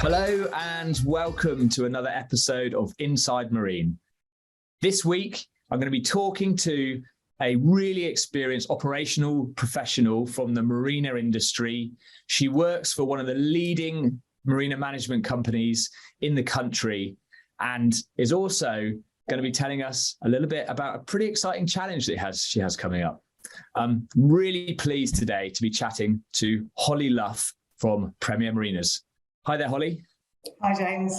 Hello and welcome to another episode of Inside Marine. This week, I'm going to be talking to a really experienced operational professional from the marina industry. She works for one of the leading marina management companies in the country and is also going to be telling us a little bit about a pretty exciting challenge that she has coming up. I'm really pleased today to be chatting to Hollie Luff from Premier Marinas. Hi there, Hollie. Hi, James.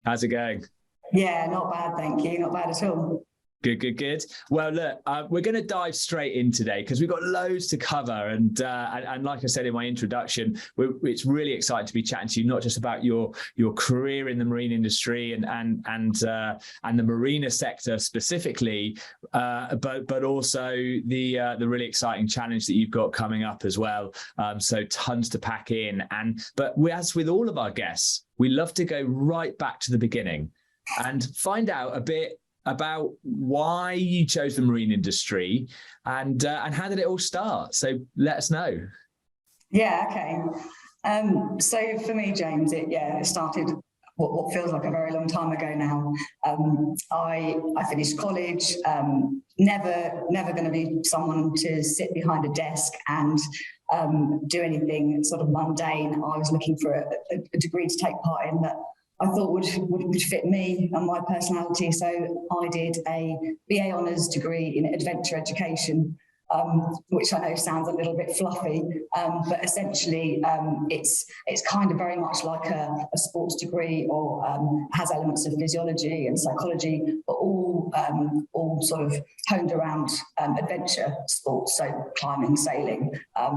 How's it going? Yeah, not bad, thank you. Not bad at all. Good. Well, look, we're going to dive straight in today because we've got loads to cover. And like I said in my introduction, it's really exciting to be chatting to you, not just about your career in the marine industry and the marina sector specifically, but also the really exciting challenge that you've got coming up as well. So tons to pack in. But as with all of our guests, we love to go right back to the beginning and find out a bit about why you chose the marine industry and how did it all start? So let us know. Yeah, okay. So for me, James, it started what feels like a very long time ago now. I finished college, never going to be someone to sit behind a desk and do anything sort of mundane. I was looking for a degree to take part in that I thought would fit me and my personality. So I did a BA Honours degree in adventure education, which I know sounds a little bit fluffy, but essentially it's kind of very much like a sports degree, or has elements of physiology and psychology, but all sort of honed around adventure sports, so climbing, sailing.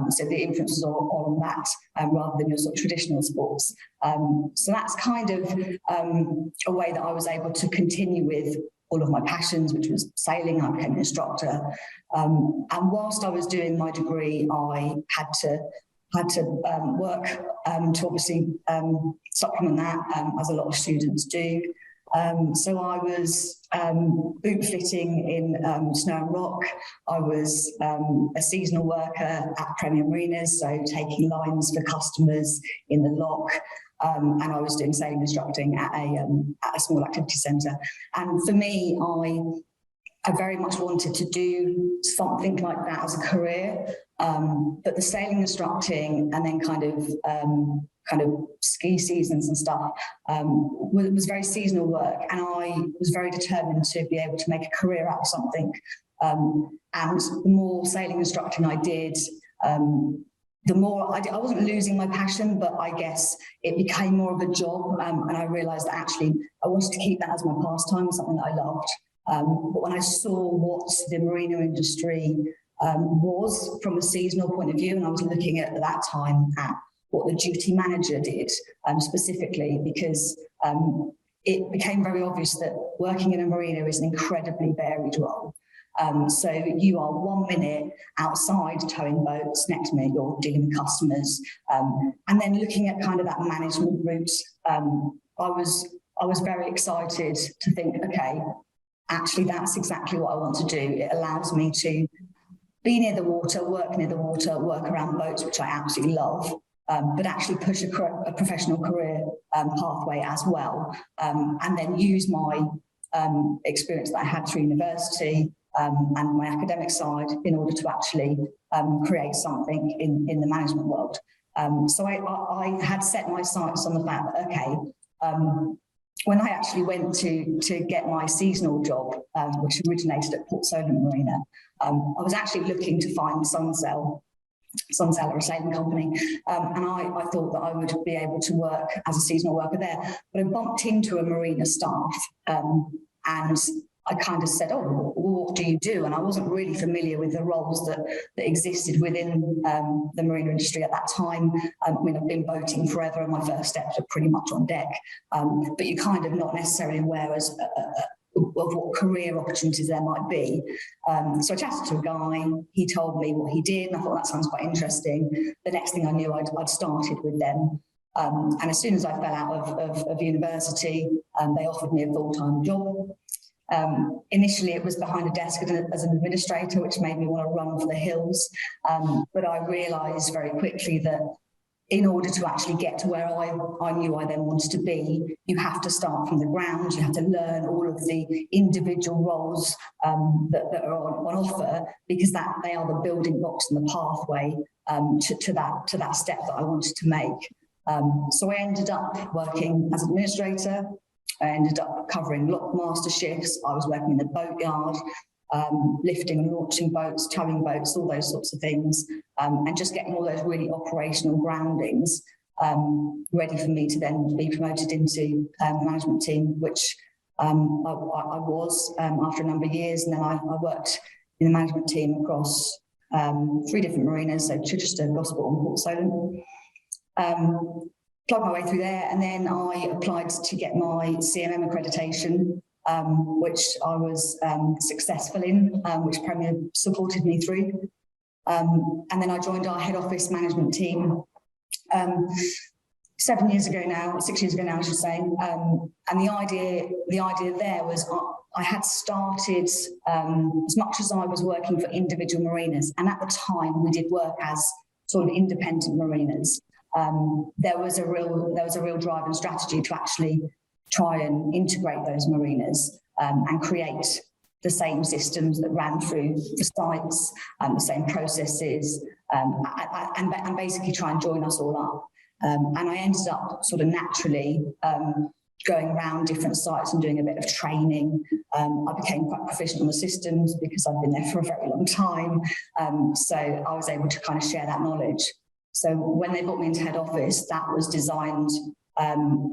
So the influence is all on that rather than your sort of traditional sports. So that's kind of a way that I was able to continue with all of my passions, which was sailing. I became an instructor. And whilst I was doing my degree, I had to work to obviously supplement that, as a lot of students do. So I was boot fitting in snow and rock. I was a seasonal worker at Premier Marinas, so taking lines for customers in the lock. And I was doing sailing instructing at a small activity centre. And for me, I very much wanted to do something like that as a career. But the sailing instructing and then kind of ski seasons and stuff was very seasonal work, and I was very determined to be able to make a career out of something. And the more sailing instructing I did, the more I wasn't losing my passion, but I guess it became more of a job. And I realised that actually I wanted to keep that as my pastime, something that I loved. But when I saw what the marina industry was from a seasonal point of view, and I was looking at that time at what the duty manager did specifically, because it became very obvious that working in a marina is an incredibly varied role. So you are 1 minute outside towing boats, next minute you're dealing with customers, and then looking at kind of that management route. I was very excited to think, okay, actually that's exactly what I want to do. It allows me to be near the water, work around boats, which I absolutely love, but actually push a professional career pathway as well, and then use my experience that I had through university and my academic side in order to actually create something in the management world. So I had set my sights on the fact that, okay, when I actually went to get my seasonal job, which originated at Port Solent Marina, I was actually looking to find Sunsail or a sailing company, and I thought that I would be able to work as a seasonal worker there. But I bumped into a marina staff, and I kind of said, oh, well, what do you do? And I wasn't really familiar with the roles that existed within the marine industry at that time. I mean, I've been boating forever, and my first steps are pretty much on deck. But you're kind of not necessarily aware of what career opportunities there might be. So I chatted to a guy, he told me what he did, and I thought that sounds quite interesting. The next thing I knew, I'd started with them. And as soon as I fell out of university, they offered me a full-time job. Initially, it was behind a desk as an administrator, which made me want to run for the hills. But I realised very quickly that in order to actually get to where I knew I then wanted to be, you have to start from the ground. You have to learn all of the individual roles that are on offer, because they are the building blocks and the pathway to that step that I wanted to make. So I ended up working as an administrator. I ended up covering lockmaster shifts. I was working in the boatyard, lifting and launching boats, towing boats, all those sorts of things, and just getting all those really operational groundings ready for me to then be promoted into the management team, which I was after a number of years. And then I worked in the management team across 3 different marinas, so Chichester, Gosport and Port Solent. Plugged my way through there, and then I applied to get my CMM accreditation, which I was successful in, which Premier supported me through. And then I joined our head office management team 6 years ago now, I should say. And the idea there was I had started, as much as I was working for individual marinas, and at the time we did work as sort of independent marinas. There was a real drive and strategy to actually try and integrate those marinas and create the same systems that ran through the sites, the same processes, and basically try and join us all up. And I ended up sort of naturally going around different sites and doing a bit of training. I became quite proficient on the systems because I've been there for a very long time. So I was able to kind of share that knowledge. So when they brought me into head office, that was designed,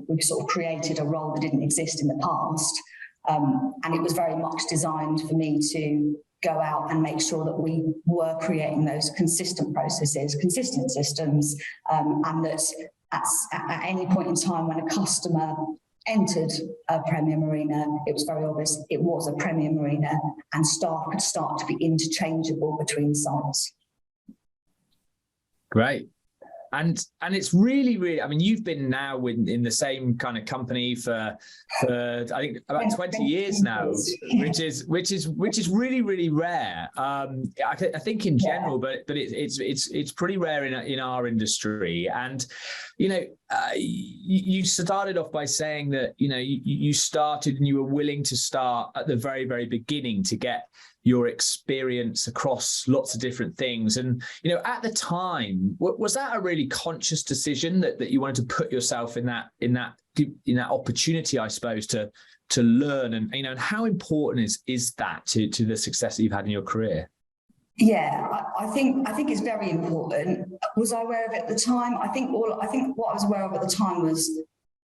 we sort of created a role that didn't exist in the past. And it was very much designed for me to go out and make sure that we were creating those consistent processes, consistent systems, and that at any point in time when a customer entered a Premier Marina, it was very obvious it was a Premier Marina, and staff could start to be interchangeable between sites. Great. And it's really, I mean, you've been now in the same kind of company for I think about 20 years now, which is really rare. I think in general, but it's pretty rare in our industry. And you started off by saying that you started and you were willing to start at the very, very beginning to get your experience across lots of different things. And, at the time, was that a really conscious decision that you wanted to put yourself in that opportunity, I suppose, to learn? And, and how important is that to the success that you've had in your career? Yeah, I think it's very important. Was I aware of it at the time? I think what I was aware of at the time was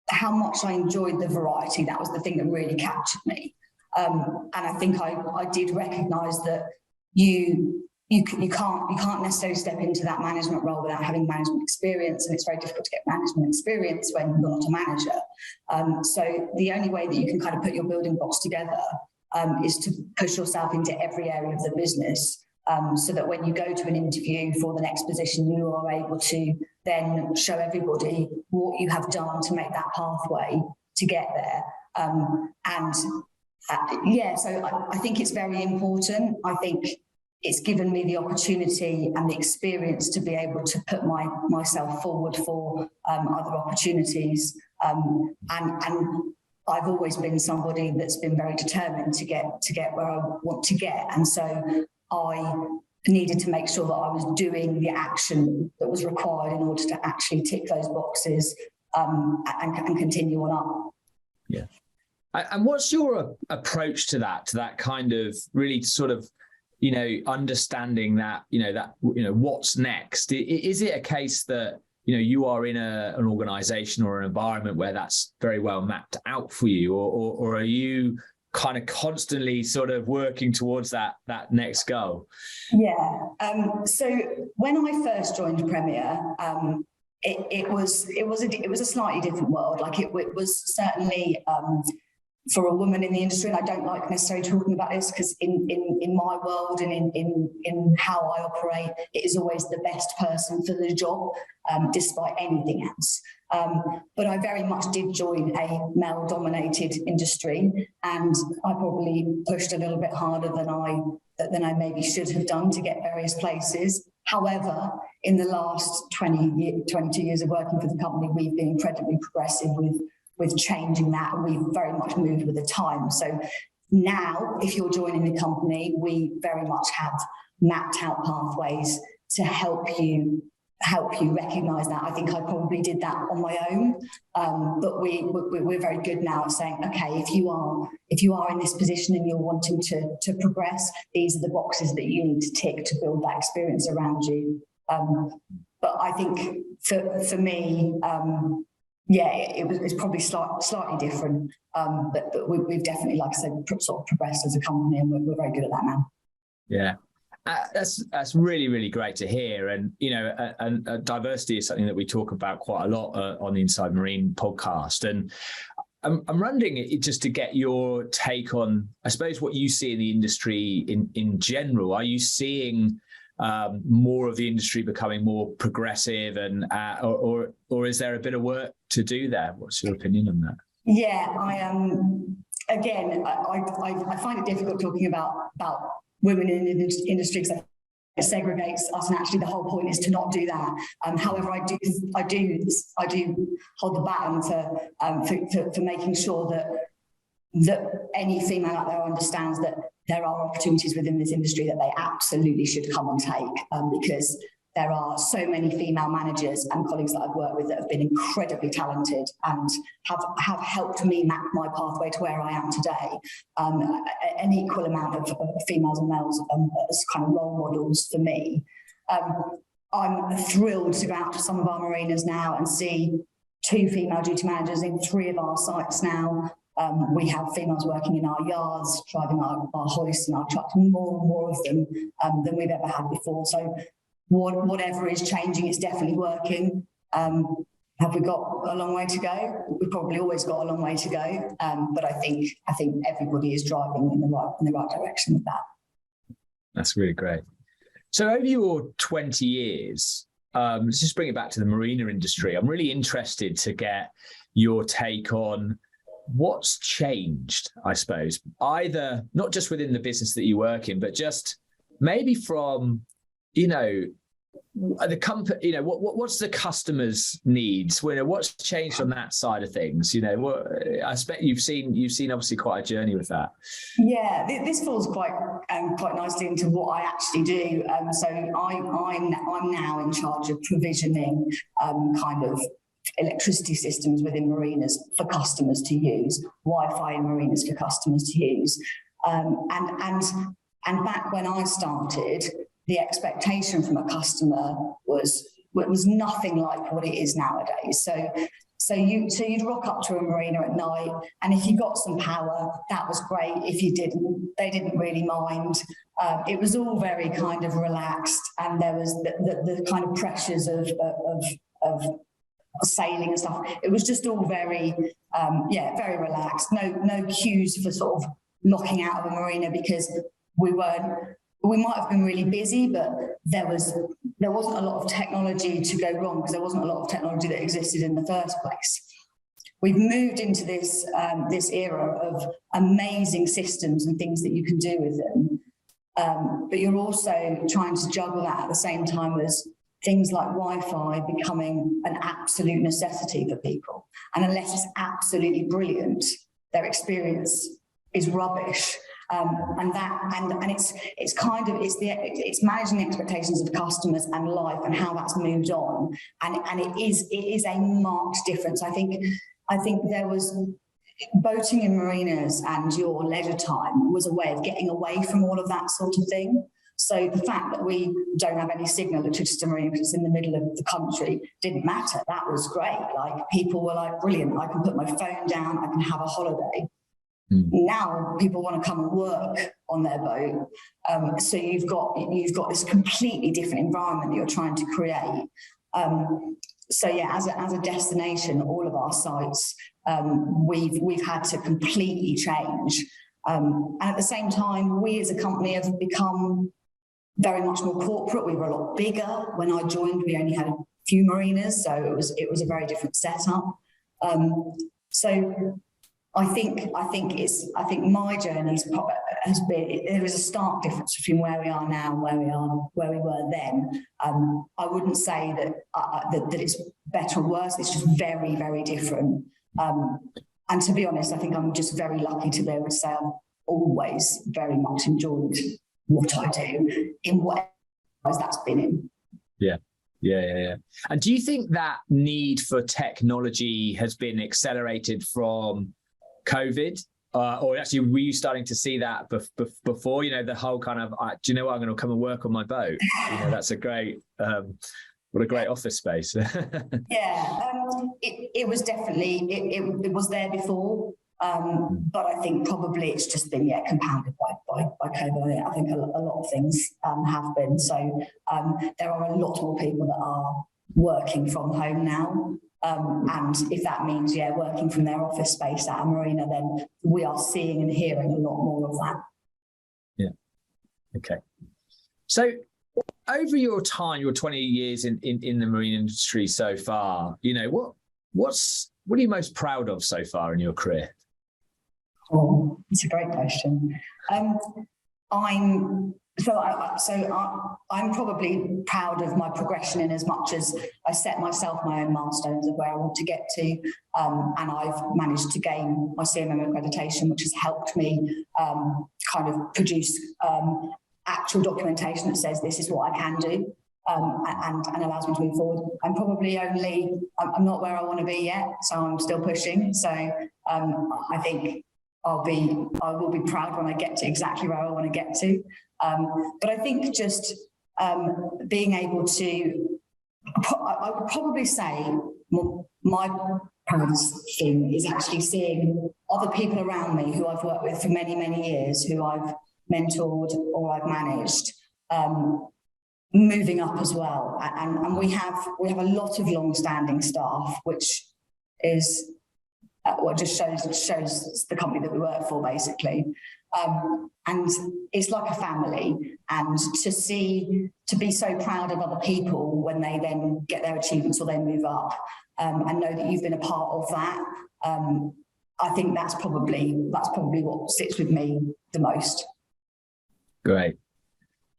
how much I enjoyed the variety. That was the thing that really captured me. And I think I did recognise that you can't necessarily step into that management role without having management experience, and it's very difficult to get management experience when you're not a manager. So the only way that you can kind of put your building blocks together is to push yourself into every area of the business, so that when you go to an interview for the next position, you are able to then show everybody what you have done to make that pathway to get there. So I think it's very important. I think it's given me the opportunity and the experience to be able to put myself forward for other opportunities. And I've always been somebody that's been very determined to get where I want to get. And so I needed to make sure that I was doing the action that was required in order to actually tick those boxes and continue on up. Yeah. And what's your approach to that kind of really sort of, understanding that, what's next? Is it a case that, you are in an organization or an environment where that's very well mapped out for you, or are you kind of constantly sort of working towards that next goal? Yeah. So when I first joined Premier, it was a slightly different world. Like it was certainly for a woman in the industry, and I don't like necessarily talking about this because in my world and in how I operate, it is always the best person for the job, despite anything else. But I very much did join a male-dominated industry, and I probably pushed a little bit harder than I maybe should have done to get various places. However, in the last 22 years of working for the company, we've been incredibly progressive with changing that, and we've very much moved with the time. So now, if you're joining the company, we very much have mapped out pathways to help you recognise that. I think I probably did that on my own, but we're very good now at saying, okay, if you are in this position and you're wanting to progress, these are the boxes that you need to tick to build that experience around you. But I think for me, it's probably slightly different, but we've definitely, like I said, sort of progressed as a company, and we're very good at that now. Yeah. That's really, really great to hear. And, and diversity is something that we talk about quite a lot on the Inside Marine podcast. And I'm wondering, just to get your take on, I suppose, what you see in the industry in general. Are you seeing more of the industry becoming more progressive, and or is there a bit of work to do there? What's your opinion on that? Yeah, again, I find it difficult talking about women in the industry because it segregates us, and actually the whole point is to not do that. However, I do hold the baton for making sure that any female out there understands that there are opportunities within this industry that they absolutely should come and take, because there are so many female managers and colleagues that I've worked with that have been incredibly talented and have helped me map my pathway to where I am today. An equal amount of females and males as kind of role models for me. I'm thrilled to go out to some of our marinas now and see 2 female duty managers in 3 of our sites now. We have females working in our yards, driving our hoists and our trucks, more and more of them than we've ever had before. So whatever is changing, it's definitely working. Have we got a long way to go? We've probably always got a long way to go, but I think everybody is driving in the right direction with that. That's really great. So over your 20 years, let's just bring it back to the marina industry. I'm really interested to get your take on what's changed, I suppose, either not just within the business that you work in, but just maybe from the company, what's the customer's needs? What's changed on that side of things? I expect you've seen obviously quite a journey with that. Yeah, this falls quite nicely into what I actually do. So I'm now in charge of provisioning kind of electricity systems within marinas for customers to use, Wi-Fi in marinas for customers to use, and back when I started, the expectation from a customer was nothing like what it is nowadays. So you'd rock up to a marina at night, and if you got some power, that was great. If you didn't, they didn't really mind. It was all very kind of relaxed, and there was the kind of pressures of sailing and stuff. It was just all very very relaxed. No cues for sort of locking out of a marina because we might have been really busy, but there wasn't a lot of technology to go wrong because there wasn't a lot of technology that existed in the first place. We've moved into this era of amazing systems and things that you can do with them, but you're also trying to juggle that at the same time as things like Wi-Fi becoming an absolute necessity for people. And unless it's absolutely brilliant, their experience is rubbish. And it's managing the expectations of customers and life and how that's moved on, and it is a marked difference. I think there was boating in marinas and your leisure time was a way of getting away from all of that sort of thing. So the fact that we don't have any signal at Chichester Marina because it's in the middle of the country didn't matter. That was great. Like, people were like, brilliant, I can put my phone down, I can have a holiday. Now people want to come and work on their boat, so you've got this completely different environment that you're trying to create. So yeah, as a destination, all of our sites we've had to completely change, and at the same time, we as a company have become very much more corporate. We were a lot bigger when I joined. We only had a few marinas, so it was a very different setup. So I think my journey there is a stark difference between where we are now and where we were then. I wouldn't say that it's better or worse. It's just very, very different. And to be honest, I think I'm just very lucky to be able to say I've always very much enjoyed what I do in whatever that's been in. Yeah. And do you think that need for technology has been accelerated from COVID? Or actually, were you starting to see that before, the whole kind of, do you know what, I'm going to come and work on my boat? That's a great, what a great office space. Yeah, it was definitely, it was there before, but I think probably it's just been, compounded by COVID. I think a lot of things have been. So there are a lot more people that are working from home now. And if that means, working from their office space at a marina, then we are seeing and hearing a lot more of that. Yeah. Okay. So over your time, your 20 years in the marine industry so far, what are you most proud of so far in your career? Oh, it's a great question. I'm probably proud of my progression in as much as I set myself my own milestones of where I want to get to, and I've managed to gain my CMM accreditation, which has helped me kind of produce actual documentation that says this is what I can do, and allows me to move forward. I'm not where I want to be yet, so I'm still pushing. So I think I will be proud when I get to exactly where I want to get to. But I think just being able to, I would probably say my proudest thing is actually seeing other people around me who I've worked with for many, many years, who I've mentored or I've managed, moving up as well. And we have a lot of long-standing staff, which is what just shows the company that we work for, basically. And it's like a family, and to be so proud of other people when they then get their achievements or they move up, and know that you've been a part of that. I think that's probably what sits with me the most. Great.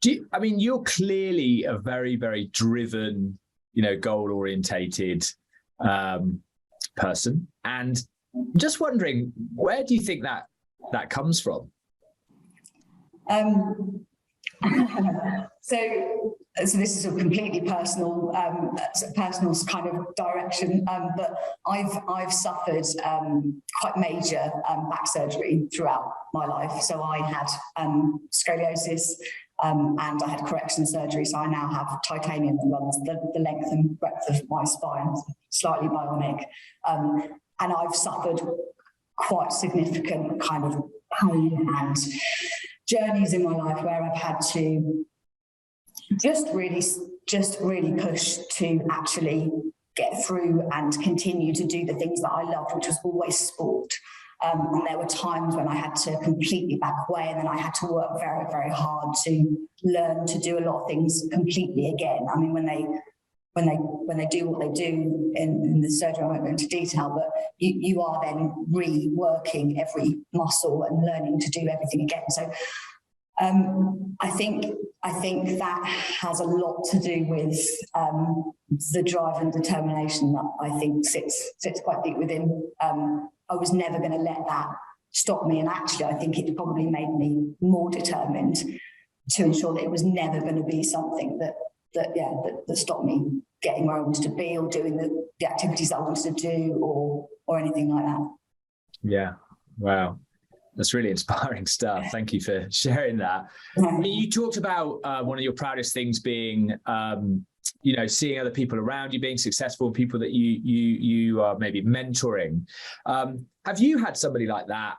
You're clearly a very, very driven, goal orientated person, and just wondering, where do you think that comes from? So this is a completely personal kind of direction, but I've suffered quite major back surgery throughout my life. So I had scoliosis, and I had correction surgery. So I now have titanium that runs the length and breadth of my spine, slightly bionic, and I've suffered quite significant kind of pain and journeys in my life where I've had to just really push to actually get through and continue to do the things that I loved, which was always sport. And there were times when I had to completely back away, and then I had to work very, very hard to learn to do a lot of things completely again. I mean, when they do what they do in the surgery, I won't go into detail, but you are then reworking every muscle and learning to do everything again. So I think that has a lot to do with the drive and determination that I think sits quite deep within. I was never going to let that stop me, and actually I think it probably made me more determined to ensure that it was never going to be something that stopped me getting where I wanted to be, or doing the activities that I wanted to do, or anything like that. Yeah. Wow. That's really inspiring stuff. Thank you for sharing that. You talked about one of your proudest things being, seeing other people around you being successful, people that you are maybe mentoring. Have you had somebody like that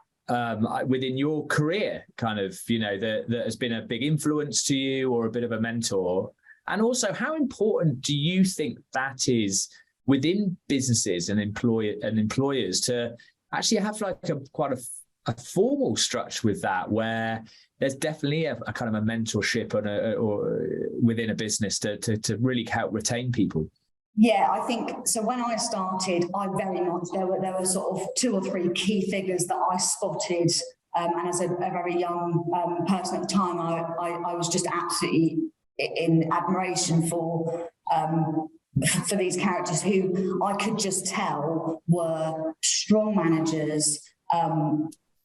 within your career, kind of, that has been a big influence to you, or a bit of a mentor? And also, how important do you think that is within businesses and employers to actually have like quite a formal structure with that, where there's definitely a kind of a mentorship or within a business to really help retain people? Yeah, I think so. When I started, I very much there were sort of 2 or 3 key figures that I spotted And as a very young person at the time, I was just absolutely in admiration for these characters who I could just tell were strong managers,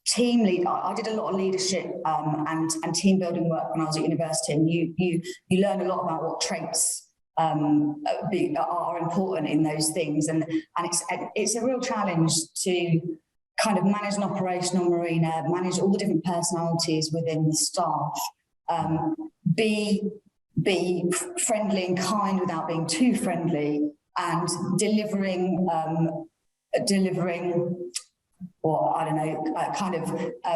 team lead. I did a lot of leadership and team building work when I was at university, and you learn a lot about what traits are important in those things, and it's a real challenge to kind of manage an operational marina, manage all the different personalities within the staff, be friendly and kind without being too friendly, and delivering or I don't know, kind of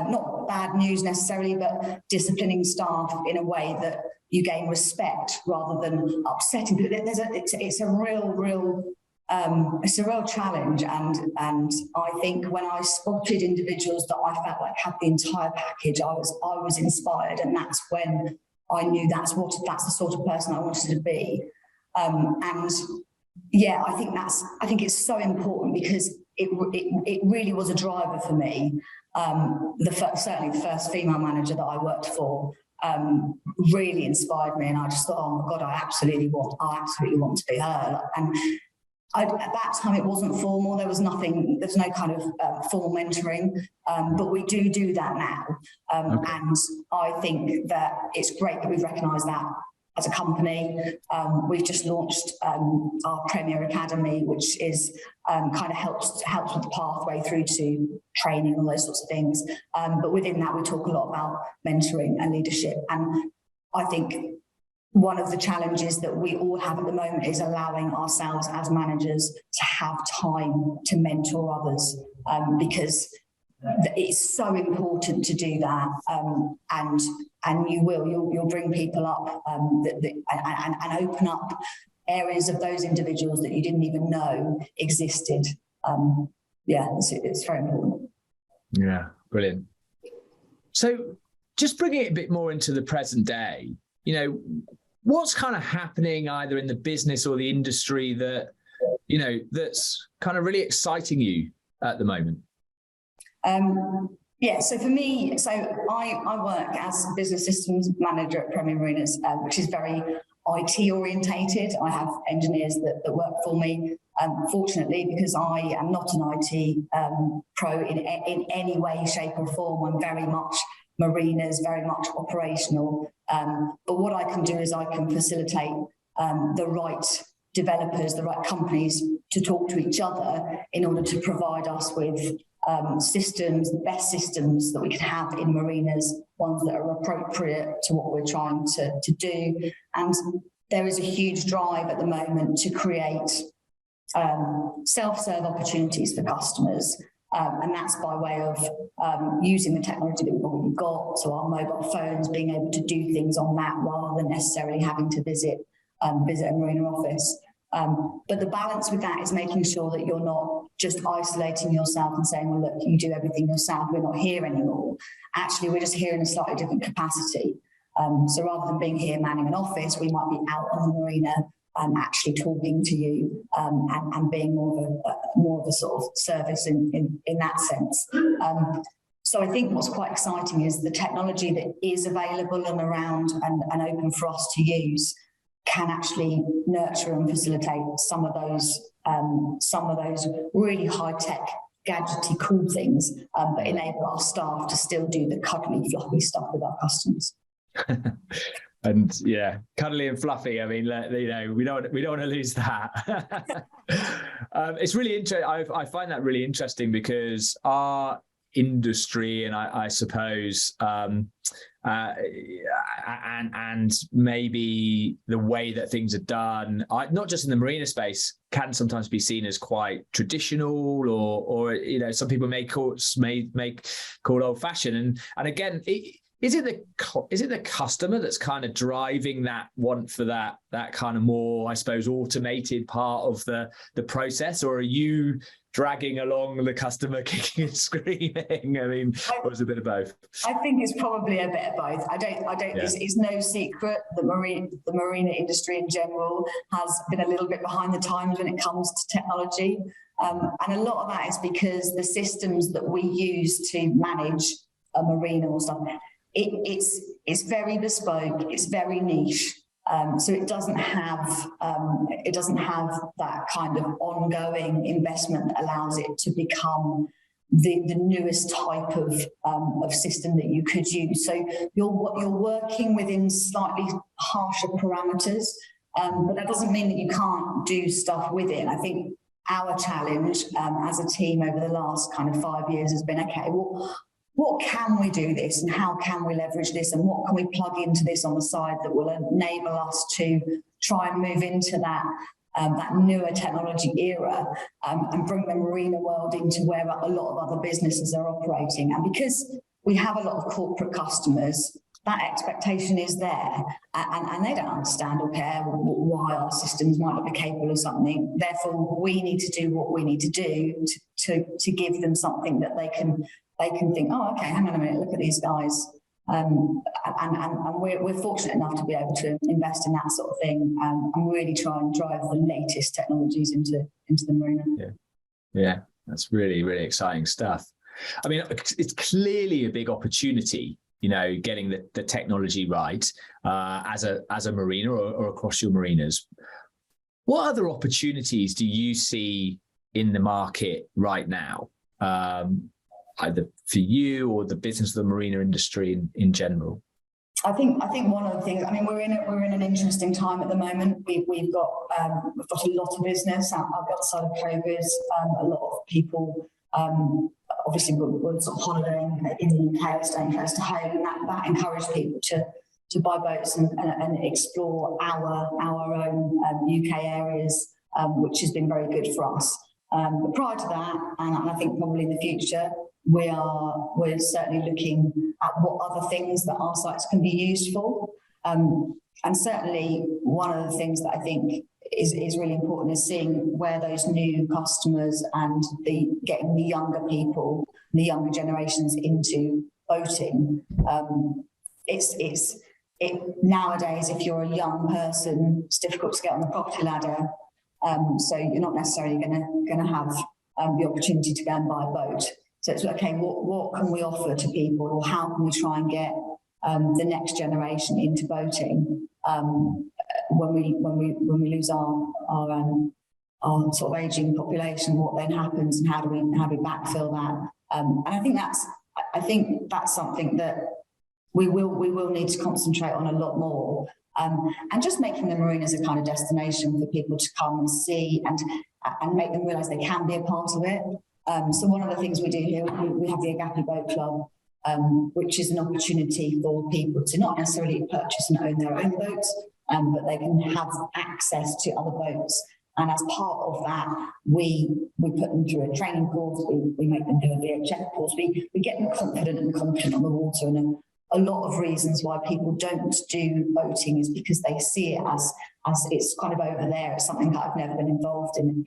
not bad news necessarily, but disciplining staff in a way that you gain respect rather than upsetting. It's a real challenge, and I think when I spotted individuals that I felt like had the entire package, I was inspired, and that's when I knew that's the sort of person I wanted to be. And yeah, I think it's so important, because it really was a driver for me. Certainly the first female manager that I worked for really inspired me, and I just thought, oh my God, I absolutely want to be her. And at that time, it wasn't formal. There's no kind of formal mentoring, but we do that now. Okay. And I think that it's great that we've recognised that as a company. We've just launched our Premier Academy, which is kind of helps with the pathway through to training and all those sorts of things. But within that, we talk a lot about mentoring and leadership. And I think one of the challenges that we all have at the moment is allowing ourselves as managers to have time to mentor others, because it's so important to do that, and you'll bring people up and open up areas of those individuals that you didn't even know existed. It's very important. Yeah, brilliant. So just bringing it a bit more into the present day, what's kind of happening either in the business or the industry that, that's kind of really exciting you at the moment? So for me, I work as business systems manager at Premier Marinas, which is very IT orientated. I have engineers that work for me. Fortunately, because I am not an IT pro in any way, shape or form, I'm very much marinas, very much operational. But what I can do is I can facilitate the right developers, the right companies to talk to each other in order to provide us with systems, the best systems that we can have in marinas, ones that are appropriate to what we're trying to do. And there is a huge drive at the moment to create self-serve opportunities for customers. And that's by way of using the technology that we've already got, so our mobile phones, being able to do things on that rather than necessarily having to visit a marina office. But the balance with that is making sure that you're not just isolating yourself and saying, well, look, you do everything yourself, we're not here anymore. Actually, we're just here in a slightly different capacity. So rather than being here manning an office, we might be out on the marina actually talking to you and being more of a sort of service in that sense. So I think what's quite exciting is the technology that is available and around and open for us to use can actually nurture and facilitate some of those really high-tech, gadgety, cool things, but enable our staff to still do the cuddly, fluffy stuff with our customers. And yeah, cuddly and fluffy. I mean, we don't want to lose that. It's really interesting. I find that really interesting because our industry, and I suppose, and maybe the way that things are done, not just in the marina space, can sometimes be seen as quite traditional, or some people may call old-fashioned. And again, is it the customer that's kind of driving that want for that kind of more, I suppose, automated part of the process, or are you dragging along the customer kicking and screaming? I mean, or is it a bit of both? I think it's probably a bit of both. I don't. Yeah. It's no secret that the marina industry in general has been a little bit behind the times when it comes to technology, and a lot of that is because the systems that we use to manage a marina or stuff, it's very bespoke, it's very niche. So it doesn't have that kind of ongoing investment that allows it to become the newest type of system that you could use. So you're working within slightly harsher parameters, but that doesn't mean that you can't do stuff with it. I think our challenge as a team over the last kind of 5 years has been, okay, well, what can we do this, and how can we leverage this, and what can we plug into this on the side that will enable us to try and move into that newer technology era, and bring the marina world into where a lot of other businesses are operating. And because we have a lot of corporate customers, that expectation is there, and they don't understand or care why our systems might not be capable of something. Therefore, we need to do what we need to do to give them something that they can think, oh, okay, hang on a minute, look at these guys. And we're fortunate enough to be able to invest in that sort of thing, and really try and drive the latest technologies into the marina. Yeah, that's really, really exciting stuff. I mean, it's clearly a big opportunity, getting the technology right as a marina or across your marinas. What other opportunities do you see in the market right now? Either for you or the business of the marina industry in general? I think one of the things, I mean, we're in an interesting time at the moment. We've got a lot of business outside of COVID. A lot of people obviously were sort of holidaying in the UK, staying close to home, and that encouraged people to buy boats and explore our own UK areas, which has been very good for us. But prior to that, and I think probably in the future, we're certainly looking at what other things that our sites can be used for. And certainly one of the things that I think is really important is seeing where those new customers and getting the younger people, the younger generations into boating. Nowadays, if you're a young person, it's difficult to get on the property ladder. So you're not necessarily going to have the opportunity to go and buy a boat. So it's okay, what can we offer to people, or how can we try and get the next generation into boating when we lose our sort of aging population? What then happens, and how do we backfill that? And I think that's something that we will need to concentrate on a lot more. And just making the marinas a kind of destination for people to come and see and make them realise they can be a part of it. So one of the things we do here, we have the Agape Boat Club, which is an opportunity for people to not necessarily purchase and own their own boats, but they can have access to other boats. And as part of that, we put them through a training course, we make them do a VHF course, we get them confident and competent on the water. And a lot of reasons why people don't do boating is because they see it as it's kind of over there, it's something that I've never been involved in.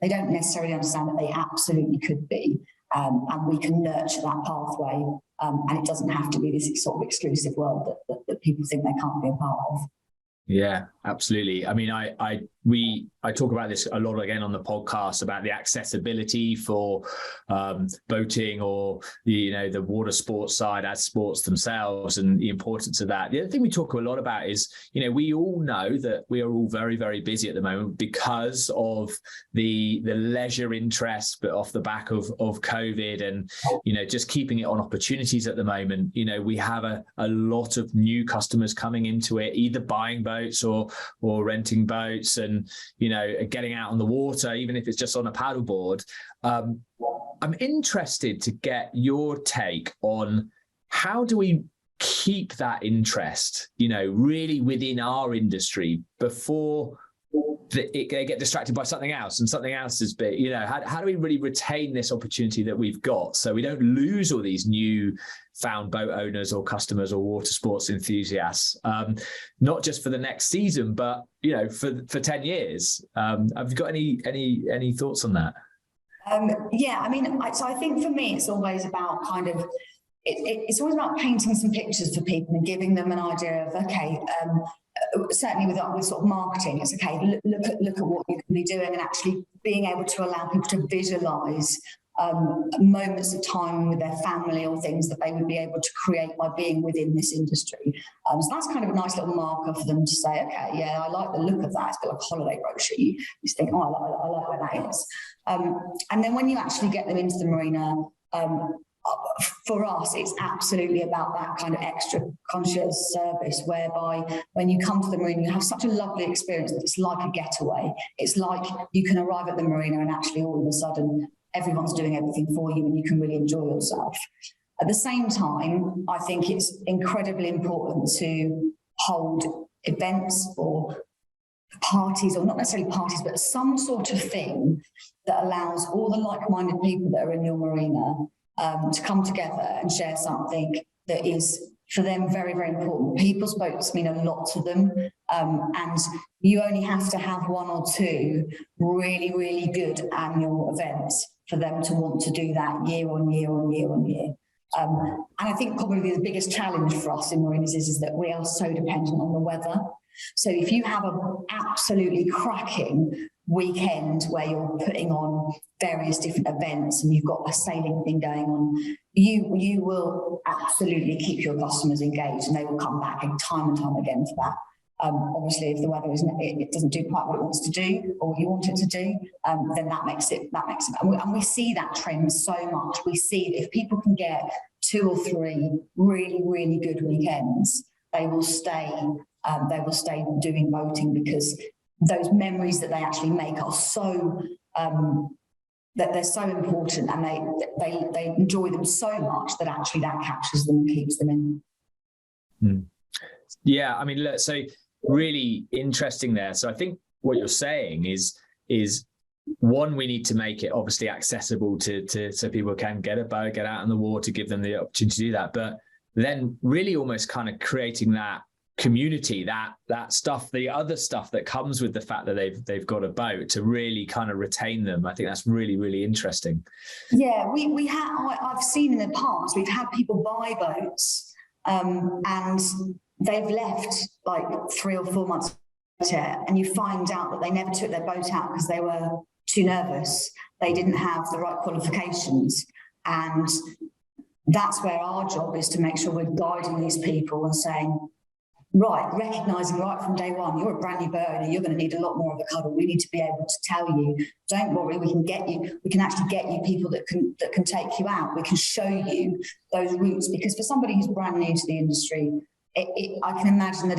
They don't necessarily understand that they absolutely could be, and we can nurture that pathway, and it doesn't have to be this sort of exclusive world that people think they can't be a part of. Yeah, absolutely. I mean, I talk about this a lot again on the podcast about the accessibility for boating or the water sports side as sports themselves, and the importance of that. The other thing we talk a lot about is, we all know that we are all very, very busy at the moment because of the leisure interest, but off the back of COVID and, just keeping it on opportunities at the moment. We have a lot of new customers coming into it, either buying boats or renting boats, and getting out on the water, even if it's just on a paddleboard. I'm interested to get your take on how do we keep that interest, really within our industry before they get distracted by something else, and something else is big. How do we really retain this opportunity that we've got so we don't lose all these new found boat owners or customers or water sports enthusiasts, not just for the next season, but for 10 years. Have you got any thoughts on that? Yeah, I mean, so I think for me it's always about kind of it's always about painting some pictures for people and giving them an idea of, okay, certainly with sort of marketing, it's okay, look at what you can be doing, and actually being able to allow people to visualize moments of time with their family or things that they would be able to create by being within this industry. So that's kind of a nice little marker for them to say, okay, yeah, I like the look of that. It's a bit like a holiday brochure. You just think, oh, I like where that is. And then when you actually get them into the marina, for us, it's absolutely about that kind of extra conscious service, whereby when you come to the marina, you have such a lovely experience that it's like a getaway. It's like you can arrive at the marina and actually all of a sudden everyone's doing everything for you and you can really enjoy yourself. At the same time, I think it's incredibly important to hold events or parties, or not necessarily parties, but some sort of thing that allows all the like-minded people that are in your marina to come together and share something that is for them very, very important. People's boats mean a lot to them, and you only have to have one or two really, really good annual events for them to want to do that year on year on year on year. And I think probably the biggest challenge for us in marinas is that we are so dependent on the weather. So if you have an absolutely cracking weekend where you're putting on various different events and you've got a sailing thing going on, you will absolutely keep your customers engaged and they will come back time and time again for that. Obviously, if the weather it doesn't do quite what it wants to do or you want it to do, then that makes it. And we see that trend so much. We see if people can get 2 or 3 really, really good weekends, they will stay. They will stay doing boating because those memories that they actually make are so that they're so important, and they enjoy them so much that actually that captures them and keeps them in. Yeah, I mean, look, so really interesting there. So I think what you're saying is one, we need to make it obviously accessible to so people can get a boat, get out in the water, give them the opportunity to do that. But then really almost kind of creating that community, that stuff, the other stuff that comes with the fact that they've got a boat, to really kind of retain them. I think that's really, really interesting. Yeah, we have. I've seen in the past we've had people buy boats and they've left like 3 or 4 months later, and you find out that they never took their boat out because they were too nervous. They didn't have the right qualifications, and that's where our job is, to make sure we're guiding these people and saying, right, recognising right from day one, you're a brand new boat owner, you're going to need a lot more of a cuddle. We need to be able to tell you, don't worry, we can actually get you people that can take you out. We can show you those routes, because for somebody who's brand new to the industry, I can imagine that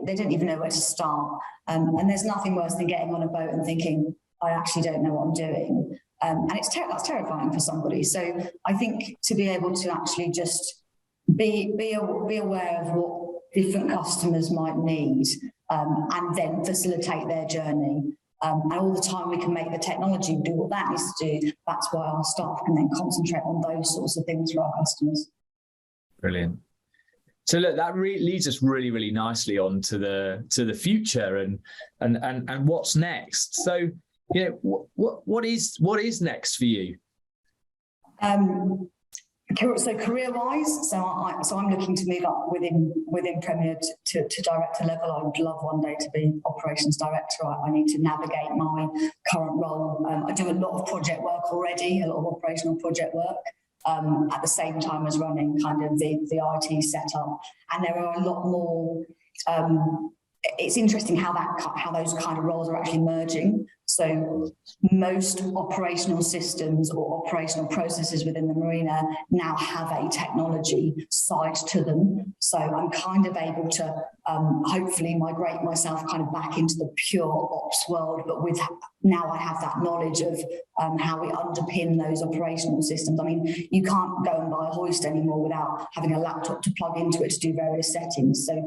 they don't even know where to start. And there's nothing worse than getting on a boat and thinking, I actually don't know what I'm doing. And that's terrifying for somebody. So I think to be able to actually just be aware of what different customers might need, and then facilitate their journey. And all the time we can make the technology do what that needs to do. That's why our staff can then concentrate on those sorts of things for our customers. Brilliant. So look, that leads us really, really nicely on to the future and what's next. So, you know, what is next for you? So career-wise, so I'm looking to move up within Premier to director level. I would love one day to be operations director. I need to navigate my current role. I do a lot of project work already, a lot of operational project work, at the same time as running kind of the IT setup. And there are a lot more. It's interesting how those kind of roles are actually merging. So most operational systems or operational processes within the marina now have a technology side to them. So I'm kind of able to hopefully migrate myself kind of back into the pure ops world, but with now I have that knowledge of how we underpin those operational systems. I mean, you can't go and buy a hoist anymore without having a laptop to plug into it to do various settings. So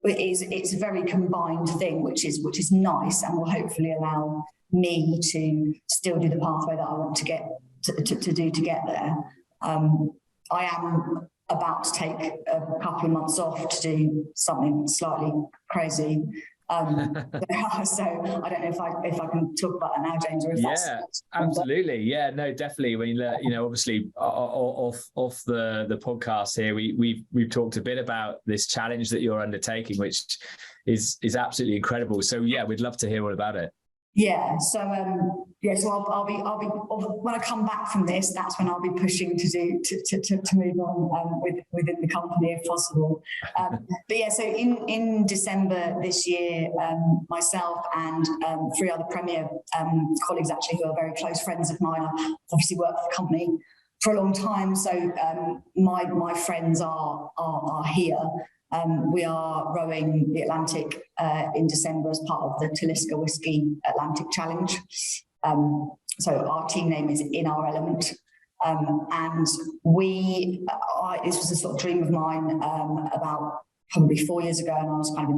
it's a very combined thing, which is nice, and will hopefully allow me to still do the pathway that I want to get to get there. I am about to take a couple of months off to do something slightly crazy. So I don't know if I can talk about that now, James, or if that's absolutely. Yeah, no, definitely. When you know, obviously off the podcast here, we've talked a bit about this challenge that you're undertaking, which is absolutely incredible. So yeah, we'd love to hear all about it. Yeah, so so I'll be when I come back from this, that's when I'll be pushing to move on within the company if possible. But yeah, so in December this year, myself and 3 other Premier colleagues actually who are very close friends of mine, I've obviously worked for the company for a long time, so my friends are here. We are rowing the Atlantic in December as part of the Talisker Whiskey Atlantic Challenge. So our team name is In Our Element. And this was a sort of dream of mine about probably 4 years ago, and I was kind of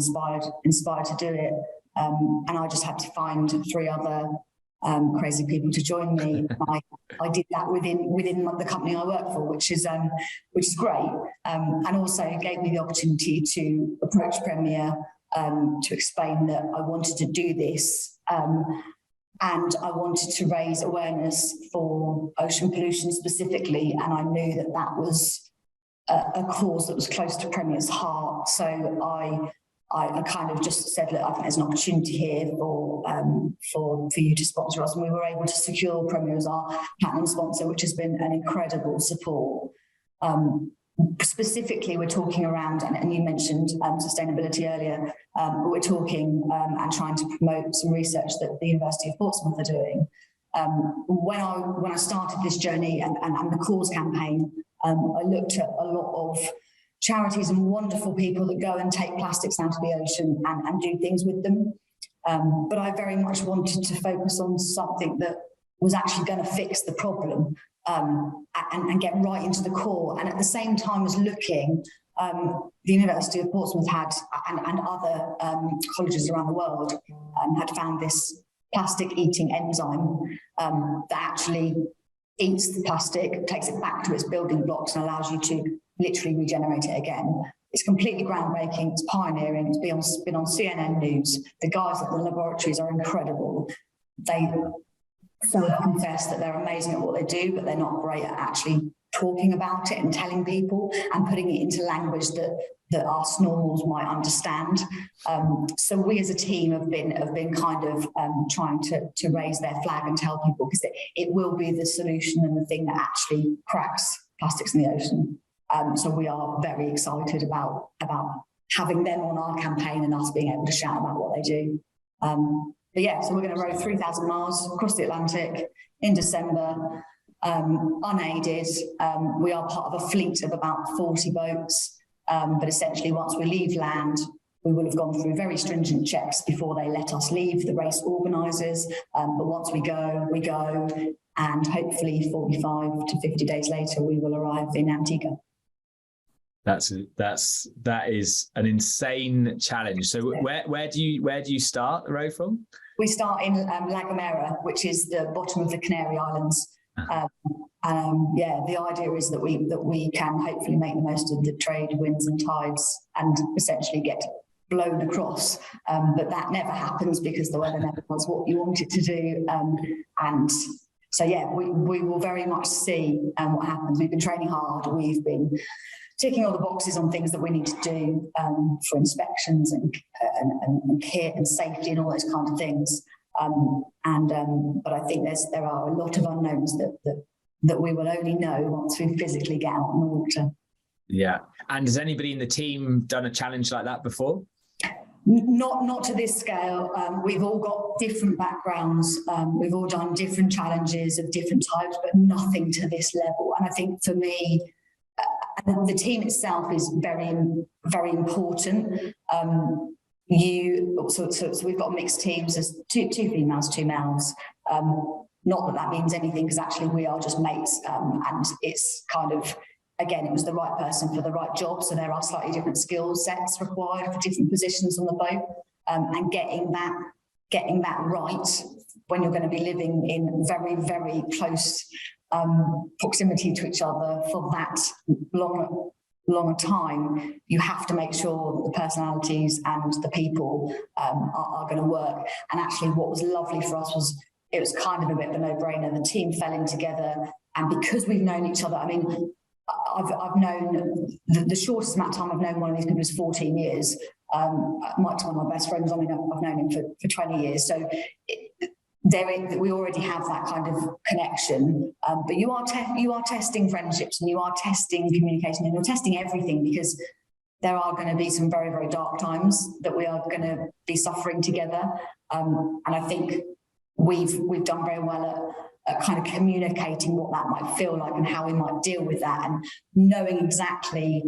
inspired to do it. And I just had to find 3 other crazy people to join me. I did that within the company I work for, which is great, and also gave me the opportunity to approach Premier to explain that I wanted to do this, and I wanted to raise awareness for ocean pollution specifically, and I knew that that was a cause that was close to Premier's heart. So I kind of just said, look, I think there's an opportunity here for you to sponsor us. And we were able to secure Premier as our platinum sponsor, which has been an incredible support. Specifically, we're talking around, and you mentioned sustainability earlier, but we're talking and trying to promote some research that the University of Portsmouth are doing. When I started this journey and the cause campaign, I looked at a lot of charities and wonderful people that go and take plastics out of the ocean and do things with them. But I very much wanted to focus on something that was actually going to fix the problem and get right into the core. And at the same time as looking, the University of Portsmouth had, and other colleges around the world, had found this plastic eating enzyme that actually eats the plastic, takes it back to its building blocks and allows you to literally regenerate it again. It's completely groundbreaking, it's pioneering, it's been on CNN News. The guys at the laboratories are incredible. They self-confess that they're amazing at what they do, but they're not great at actually talking about it and telling people and putting it into language that us normals might understand. So we as a team have been kind of trying to raise their flag and tell people, because it will be the solution and the thing that actually cracks plastics in the ocean. So we are very excited about having them on our campaign and us being able to shout about what they do. But yeah, so we're going to row 3,000 miles across the Atlantic in December, unaided. We are part of a fleet of about 40 boats, but essentially once we leave land, we will have gone through very stringent checks before they let us leave, the race organisers. But once we go, and hopefully 45 to 50 days later, we will arrive in Antigua. That is an insane challenge. So where do you start the row from? We start in La Gomera, which is the bottom of the Canary Islands. The idea is that we can hopefully make the most of the trade winds and tides and essentially get blown across. But that never happens because the weather never does what you want it to do. And so yeah, we will very much see what happens. We've been training hard. We've been ticking all the boxes on things that we need to do for inspections and kit and safety and all those kinds of things. But I think there are a lot of unknowns that we will only know once we physically get out on the water. Yeah. And has anybody in the team done a challenge like that before? Not to this scale. We've all got different backgrounds. We've all done different challenges of different types, but nothing to this level. And I think for me, the team itself is very, very important. So we've got mixed teams. There's two females, 2 males. Not that means anything, because actually we are just mates. And it's kind of, again, it was the right person for the right job. So there are slightly different skill sets required for different positions on the boat. And getting that right when you're going to be living in very, very close proximity to each other for that longer time, you have to make sure the personalities and the people are going to work. And actually what was lovely for us was it was kind of a bit of a no-brainer. The team fell in together, and because we've known each other, I mean, I've known the shortest amount of time I've known one of these people is 14 years. Mike's one of my best friends. I mean, I've known him for 20 years. So we already have that kind of connection. But you are testing friendships, and you are testing communication, and you're testing everything, because there are going to be some very, very dark times that we are going to be suffering together. And I think we've done very well at kind of communicating what that might feel like and how we might deal with that, and knowing exactly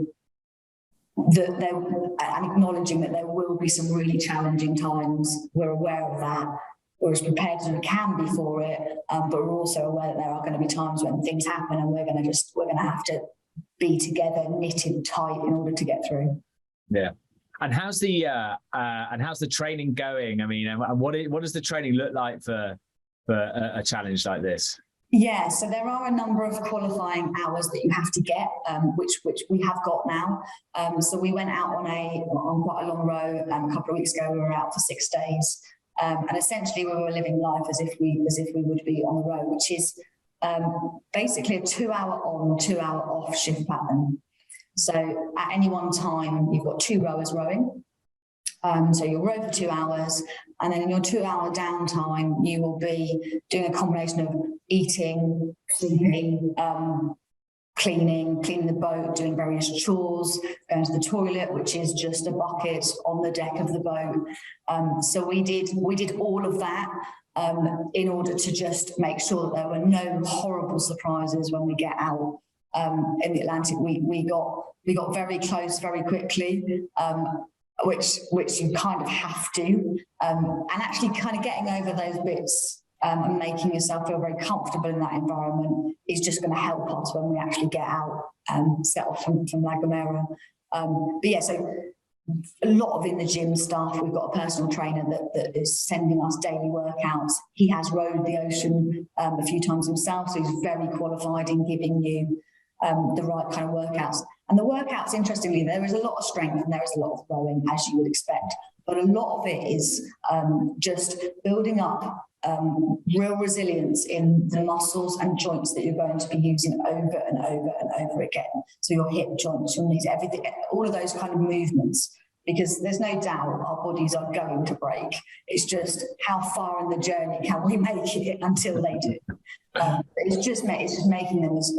that and acknowledging that there will be some really challenging times. We're aware of that. We're as prepared as we can be for it, but we're also aware that there are going to be times when things happen, and we're going to have to be together, knitted tight, in order to get through. Yeah. And how's the training going? I mean, and what does the training look like for a challenge like this? Yeah, so there are a number of qualifying hours that you have to get, which we have got now. So we went out on quite a long row a couple of weeks ago. We were out for 6 days, and essentially we were living life as if we would be on the road, which is basically a 2-hour on, 2-hour off shift pattern. So at any one time, you've got 2 rowers rowing. So you'll row for 2 hours, and then in your 2-hour downtime, you will be doing a combination of eating, sleeping, cleaning the boat, doing various chores, going to the toilet, which is just a bucket on the deck of the boat. So we did all of that in order to just make sure that there were no horrible surprises when we get out in the Atlantic. We got very close very quickly. Which you kind of have to, and actually kind of getting over those bits and making yourself feel very comfortable in that environment is just going to help us when we actually get out and set off from La Gomera. But yeah, so a lot of in the gym stuff. We've got a personal trainer that is sending us daily workouts. He has rowed the ocean a few times himself, so he's very qualified in giving you the right kind of workouts. And the workouts, interestingly, there is a lot of strength and there is a lot of rowing, as you would expect. But a lot of it is just building up real resilience in the muscles and joints that you're going to be using over and over and over again. So your hip joints, your knees, everything, all of those kind of movements. Because there's no doubt our bodies are going to break. It's just how far in the journey can we make it until they do. It's just making them as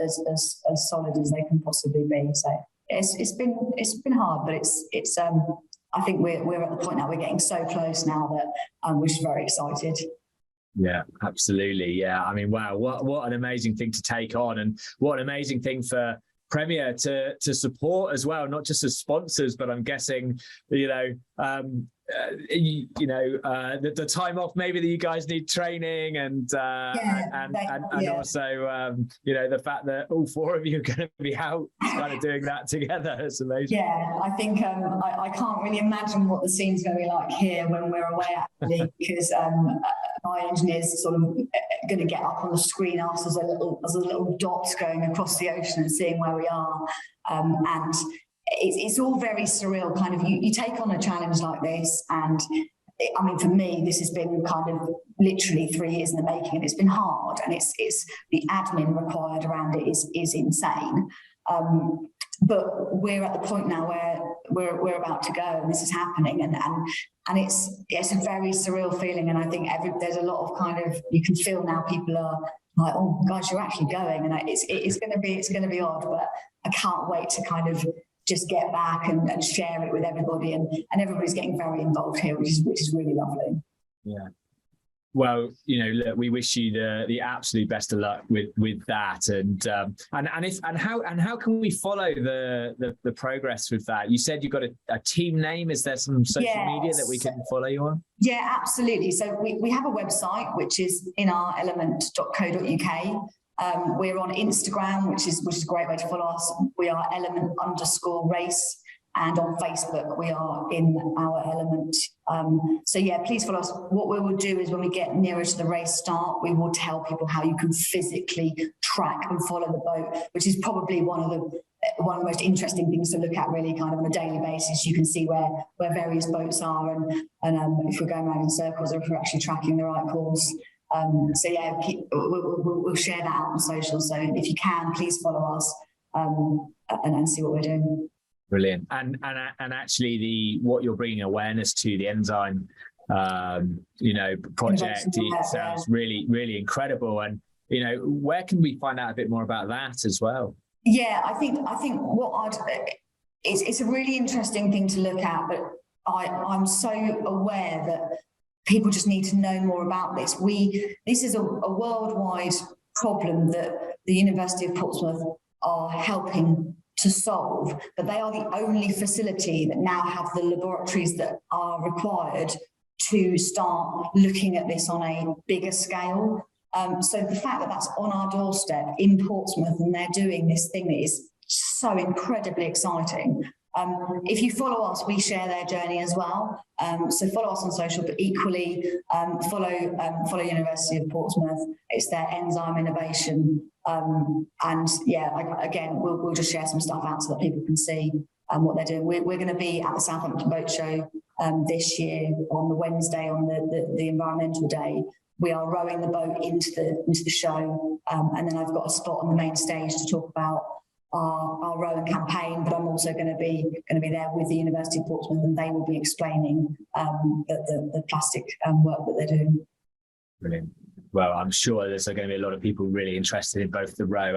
solid as they can possibly be. So it's been hard, but it's I think we're at the point now, we're getting so close now that we're just very excited. Yeah, absolutely. Yeah, I mean, wow, what an amazing thing to take on, and what an amazing thing for Premier to support as well, not just as sponsors, but I'm guessing, the time off maybe that you guys need training and also the fact that all 4 of you are going to be out kind of doing that together. It's amazing. Yeah, I think I can't really imagine what the scene's going to be like here when we're away, actually, because my engineer's sort of going to get up on the screen us as a little dot going across the ocean and seeing where we are, and it's all very surreal. Kind of, you take on a challenge like this, and I mean, for me, this has been kind of literally 3 years in the making, and it's been hard, and it's the admin required around it is insane. But we're at the point now where we're about to go, and this is happening, and it's a very surreal feeling. And I think there's a lot of kind of, you can feel now people are like, oh gosh, you're actually going, and it's going to be odd, but I can't wait to kind of just get back and share it with everybody, and everybody's getting very involved here, which is really lovely. Yeah. Well, look, we wish you the absolute best of luck with that, and how can we follow the progress with that? You said you've got a team name. Is there some social media that we can follow you on? Yeah, absolutely. So we have a website, which is inarelement.co.uk. We're on Instagram, which is a great way to follow us. We are element_race. And on Facebook, we are in our element. So yeah, please follow us. What we will do is when we get nearer to the race start, we will tell people how you can physically track and follow the boat, which is probably one of the most interesting things to look at, really, kind of on a daily basis. You can see where various boats are, and if we're going around in circles, or if we're actually tracking the right course. So yeah, we'll share that out on social. So if you can, please follow us and see what we're doing. Brilliant. And actually what you're bringing awareness to, the Enzyme project, it sounds really, really incredible. And where can we find out a bit more about that as well? Yeah, I think it's a really interesting thing to look at, but I'm so aware that people just need to know more about this. This is a worldwide problem that the University of Portsmouth are helping to solve, but they are the only facility that now have the laboratories that are required to start looking at this on a bigger scale. So the fact that that's on our doorstep in Portsmouth and they're doing this thing is so incredibly exciting. If you follow us, we share their journey as well. So follow us on social, but equally follow University of Portsmouth. It's their Enzyme innovation. And yeah, again, we'll just share some stuff out so that people can see what they're doing. We're going to be at the Southampton Boat Show this year on the Wednesday, on the environmental day. We are rowing the boat into the show, and then I've got a spot on the main stage to talk about our rowing campaign. But I'm also going to be there with the University of Portsmouth, and they will be explaining the plastic work that they're doing. Brilliant. Well, I'm sure there's going to be a lot of people really interested in both the row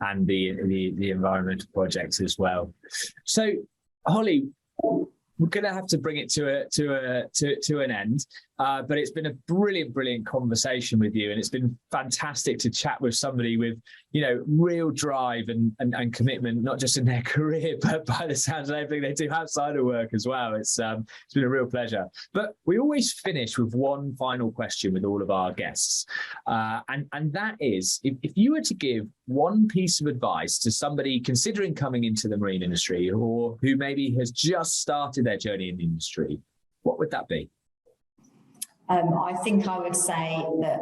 and the environmental projects as well. So, Hollie, we're going to have to bring it to an end, but it's been a brilliant conversation with you, and it's been fantastic to chat with somebody with real drive and commitment, not just in their career, but by the sounds of everything they do outside of work as well. It's been a real pleasure. But we always finish with one final question with all of our guests, and that is, if you were to give one piece of advice to somebody considering coming into the marine industry, or who maybe has just started their journey in the industry, what would that be? I think I would say that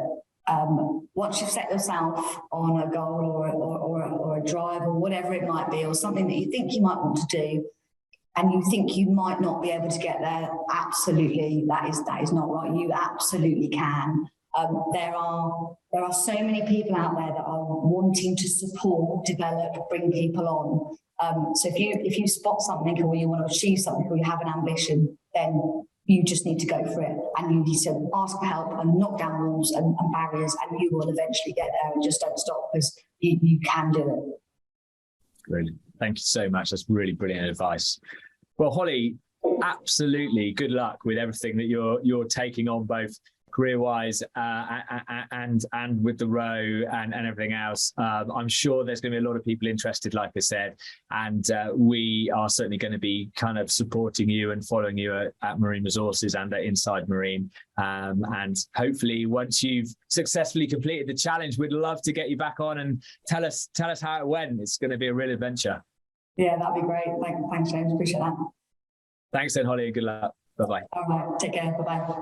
once you've set yourself on a goal or a drive or whatever it might be, or something that you think you might want to do, and you think you might not be able to get there, absolutely, that is not right. You absolutely can. There are so many people out there that are wanting to support, develop, bring people on. So if you spot something, or you want to achieve something, or you have an ambition, then you just need to go for it, and you need to ask for help and knock down walls and barriers, and you will eventually get there. And just don't stop, because you can do it. Brilliant. Thank you so much. That's really brilliant advice. Well, Hollie, absolutely good luck with everything that you're taking on, both career-wise and with the row and everything else. I'm sure there's going to be a lot of people interested, like I said, and we are certainly going to be kind of supporting you and following you at Marine Resources and at Inside Marine. And hopefully, once you've successfully completed the challenge, we'd love to get you back on and tell us how it went. It's going to be a real adventure. Yeah, that'd be great. Thanks, James. Appreciate that. Thanks then, Hollie, and good luck. Bye-bye. All right, take care. Bye-bye.